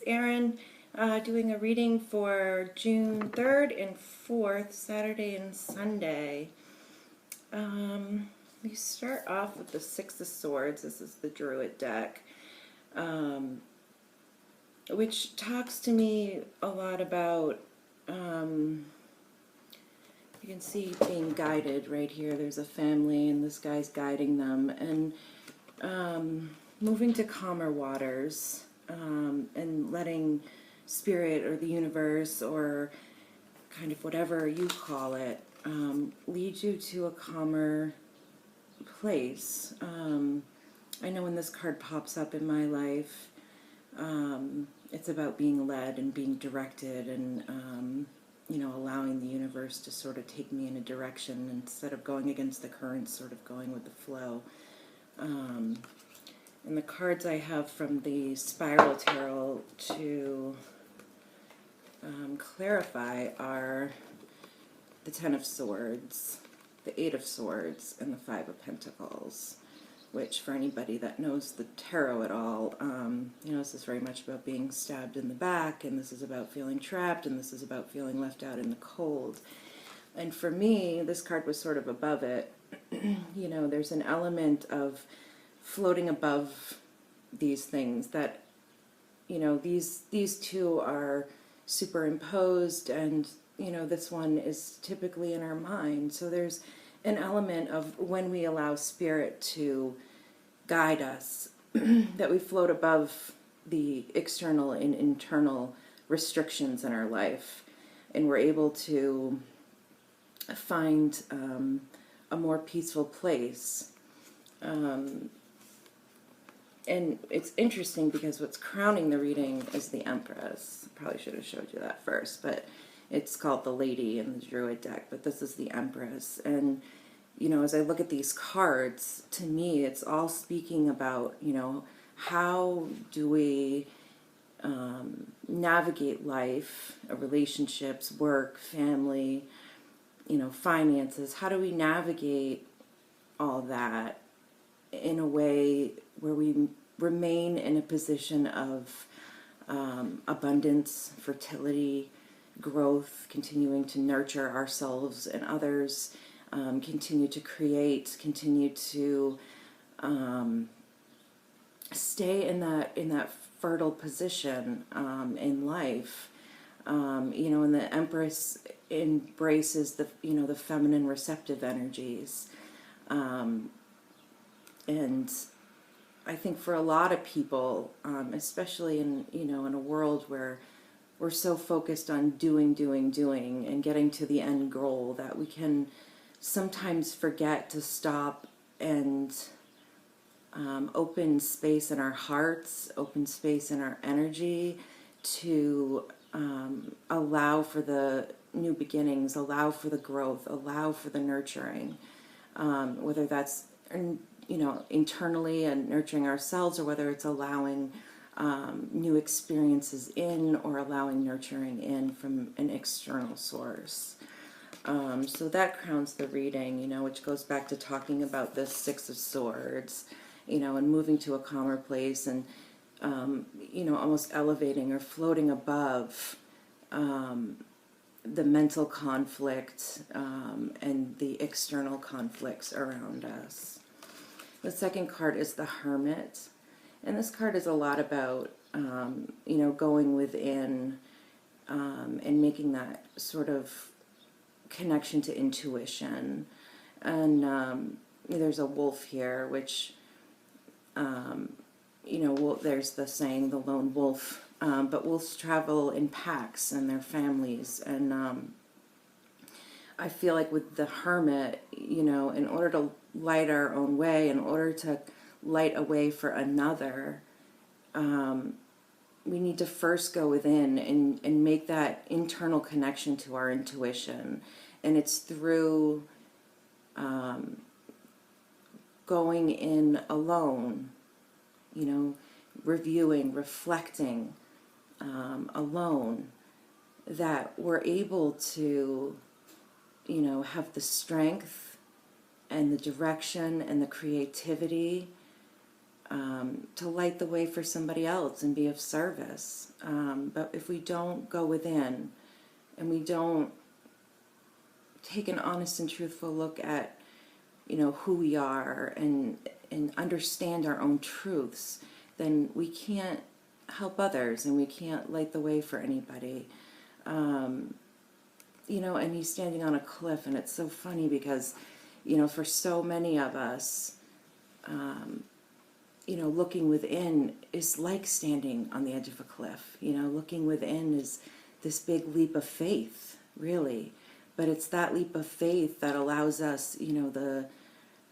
it's Erin doing a reading for June 3rd and 4th, Saturday and Sunday. We start off with the Six of Swords. This is the Druid deck, which talks to me a lot about, you can see being guided right here. There's a family and this guy's guiding them, and moving to calmer waters, and letting spirit or the universe or kind of whatever you call it lead you to a calmer place. I know when this card pops up in my life, it's about being led and being directed, and allowing the universe to sort of take me in a direction instead of going against the current, sort of going with the flow. And the cards I have from the Spiral Tarot to clarify are the Ten of Swords, the Eight of Swords, and the Five of Pentacles, which for anybody that knows the tarot at all, this is very much about being stabbed in the back, and this is about feeling trapped, and this is about feeling left out in the cold. And for me, this card was sort of above it. There's an element of floating above these things that, these two are superimposed, and, this one is typically in our mind. So there's an element of when we allow spirit to guide us, that we float above the external and internal restrictions in our life, and we're able to find a more peaceful place. And it's interesting because what's crowning the reading is the Empress. Probably should have showed you that first, but it's called the Lady in the Druid deck, but this is the Empress. And, as I look at these cards, to me, it's all speaking about, how do we navigate life, relationships, work, family, finances. How do we navigate all that in a way where we remain in a position of abundance, fertility, growth, continuing to nurture ourselves and others, continue to create, continue to stay in that fertile position in life. And the Empress embraces the feminine receptive energies. And I think for a lot of people, especially in a world where we're so focused on doing, and getting to the end goal, that we can sometimes forget to stop and open space in our hearts, open space in our energy to allow for the new beginnings, allow for the growth, allow for the nurturing, whether that's internally and nurturing ourselves, or whether it's allowing new experiences in, or allowing nurturing in from an external source. So that crowns the reading, which goes back to talking about this Six of Swords, and moving to a calmer place, and, almost elevating or floating above the mental conflict and the external conflicts around us. The second card is the Hermit, and this card is a lot about, going within and making that sort of connection to intuition. And there's a wolf here, which, there's the saying, the lone wolf, but wolves travel in packs and their families. And I feel like with the Hermit, in order to light our own way, in order to light a way for another, we need to first go within and make that internal connection to our intuition. And it's through going in alone, reviewing, reflecting alone, that we're able to, have the strength and the direction and the creativity to light the way for somebody else and be of service. But if we don't go within and we don't take an honest and truthful look at, who we are and understand our own truths, then we can't help others and we can't light the way for anybody. And he's standing on a cliff, and it's so funny because, for so many of us, looking within is like standing on the edge of a cliff. Looking within is this big leap of faith, really. But it's that leap of faith that allows us,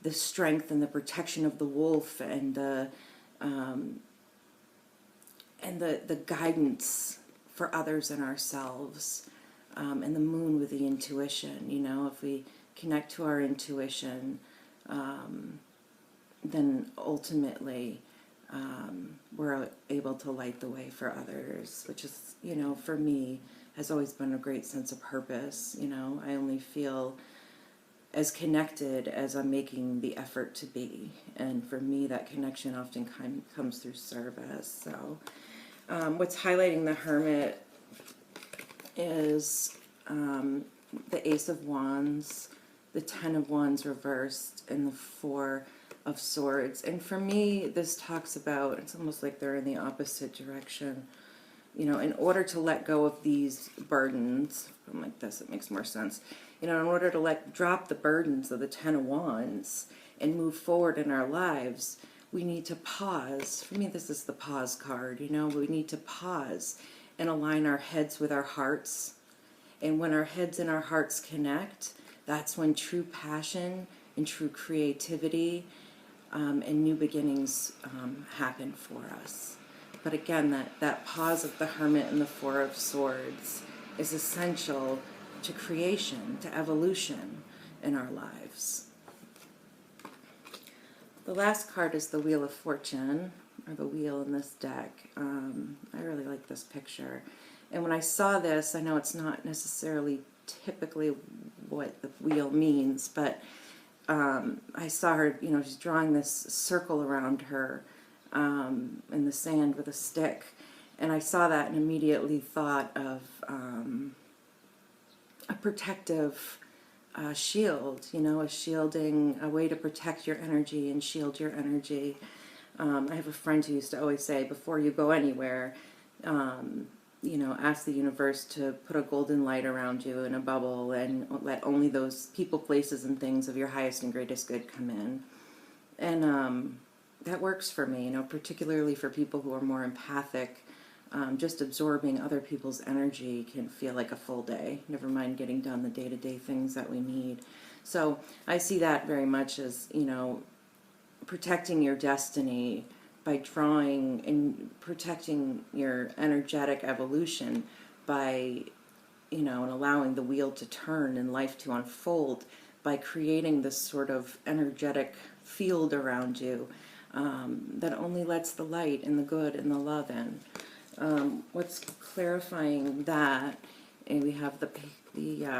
the strength and the protection of the wolf and the guidance for others and ourselves, and the moon with the intuition. If we connect to our intuition, then ultimately we're able to light the way for others, which is, for me, has always been a great sense of purpose. I only feel as connected as I'm making the effort to be. And for me, that connection often comes through service. So what's highlighting the Hermit is the Ace of Wands, the Ten of Wands reversed, and the Four of Swords. And for me, this talks about, it's almost like they're in the opposite direction. In order to let go of these burdens, I'm like this, it makes more sense. In order to drop the burdens of the Ten of Wands and move forward in our lives, we need to pause. For me, this is the pause card. We need to pause and align our heads with our hearts. And when our heads and our hearts connect, that's when true passion and true creativity and new beginnings happen for us. But again, that pause of the Hermit and the Four of Swords is essential to creation, to evolution in our lives. The last card is the Wheel of Fortune, or the wheel in this deck. I really like this picture. And when I saw this, I know it's not necessarily typically what the wheel means, but I saw her, she's drawing this circle around her in the sand with a stick. And I saw that and immediately thought of a protective shield, a shielding, a way to protect your energy and shield your energy. I have a friend who used to always say, before you go anywhere, ask the universe to put a golden light around you in a bubble and let only those people, places, and things of your highest and greatest good come in. And that works for me, particularly for people who are more empathic. Just absorbing other people's energy can feel like a full day, never mind getting done the day-to-day things that we need. So I see that very much as, protecting your destiny by drawing and protecting your energetic evolution by, and allowing the wheel to turn and life to unfold by creating this sort of energetic field around you that only lets the light and the good and the love in. What's clarifying that, and we have the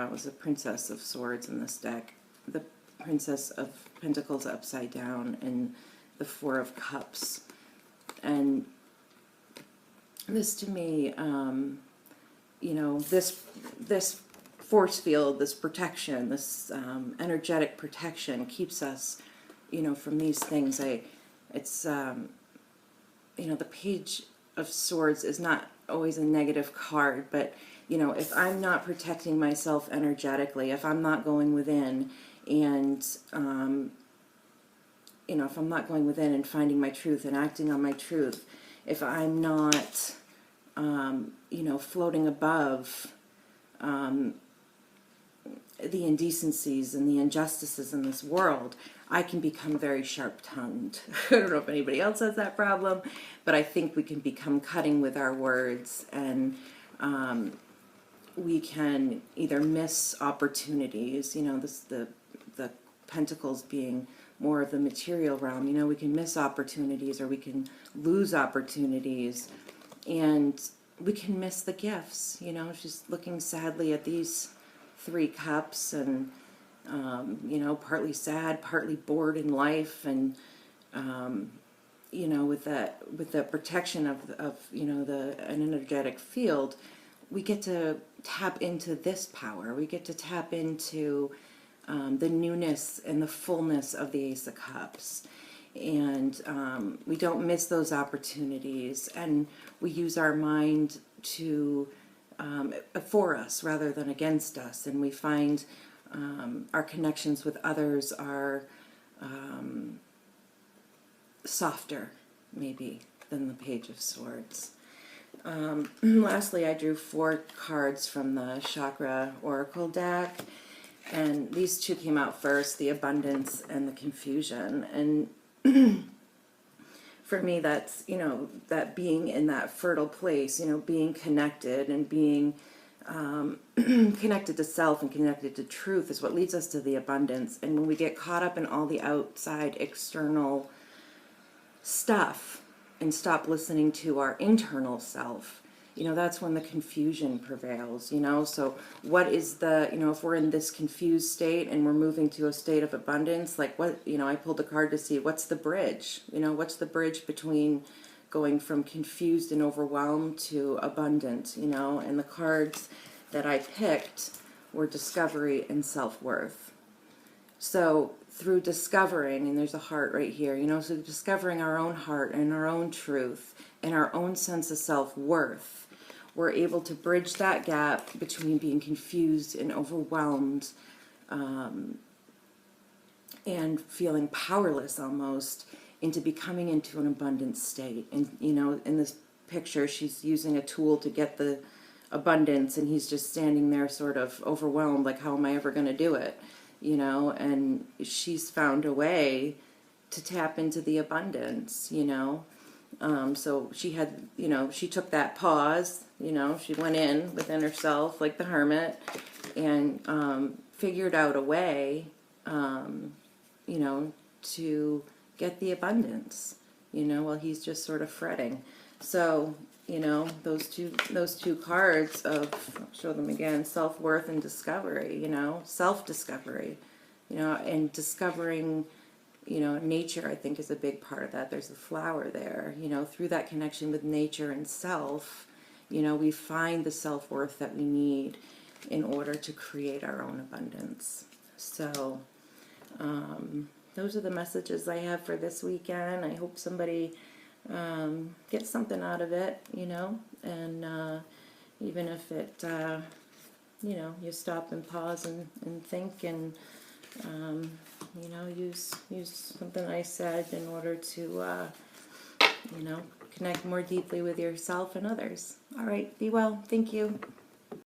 was the Princess of Swords in this deck, the Princess of Pentacles upside down, and the Four of Cups. And this to me, this force field, this protection, this energetic protection keeps us, from these things. It's the Page of Swords is not always a negative card, but if I'm not protecting myself energetically, if I'm not going within and if I'm not going within and finding my truth and acting on my truth, if I'm not floating above the indecencies and the injustices in this world, I can become very sharp-tongued. I don't know if anybody else has that problem, but I think we can become cutting with our words, and we can either miss opportunities, the pentacles being more of the material realm, we can miss opportunities or we can lose opportunities, and we can miss the gifts. She's looking sadly at these 3 cups and partly sad, partly bored in life, and with the protection of an energetic field, we get to tap into this power. We get to tap into the newness and the fullness of the Ace of Cups. And we don't miss those opportunities, and we use our mind to for us rather than against us, and we find our connections with others are softer, maybe, than the Page of Swords. Lastly, I drew 4 cards from the Chakra Oracle deck, and these two came out first, the Abundance and the Confusion. And for me, that's, that being in that fertile place, being connected and being connected to self and connected to truth is what leads us to the abundance. And when we get caught up in all the outside external stuff and stop listening to our internal self, that's when the confusion prevails. So what is if we're in this confused state and we're moving to a state of abundance, like what, I pulled a card to see what's the bridge, what's the bridge between going from confused and overwhelmed to abundant, and the cards that I picked were discovery and self-worth. So through discovering, and there's a heart right here, so discovering our own heart and our own truth and our own sense of self-worth, we're able to bridge that gap between being confused and overwhelmed and feeling powerless almost, into becoming into an abundant state. And, in this picture, she's using a tool to get the abundance, and he's just standing there sort of overwhelmed, like, how am I ever going to do it? And she's found a way to tap into the abundance, so she had, she took that pause, she went in within herself like the hermit and figured out a way, to get the abundance, while he's just sort of fretting. So, those two cards of, I'll show them again, self-worth and discovery, self-discovery, and discovering, nature, I think, is a big part of that. There's a flower there, through that connection with nature and self, we find the self-worth that we need in order to create our own abundance. So, those are the messages I have for this weekend. I hope somebody gets something out of it, and even if it, you stop and pause and think and, use something I said in order to, connect more deeply with yourself and others. All right, be well. Thank you.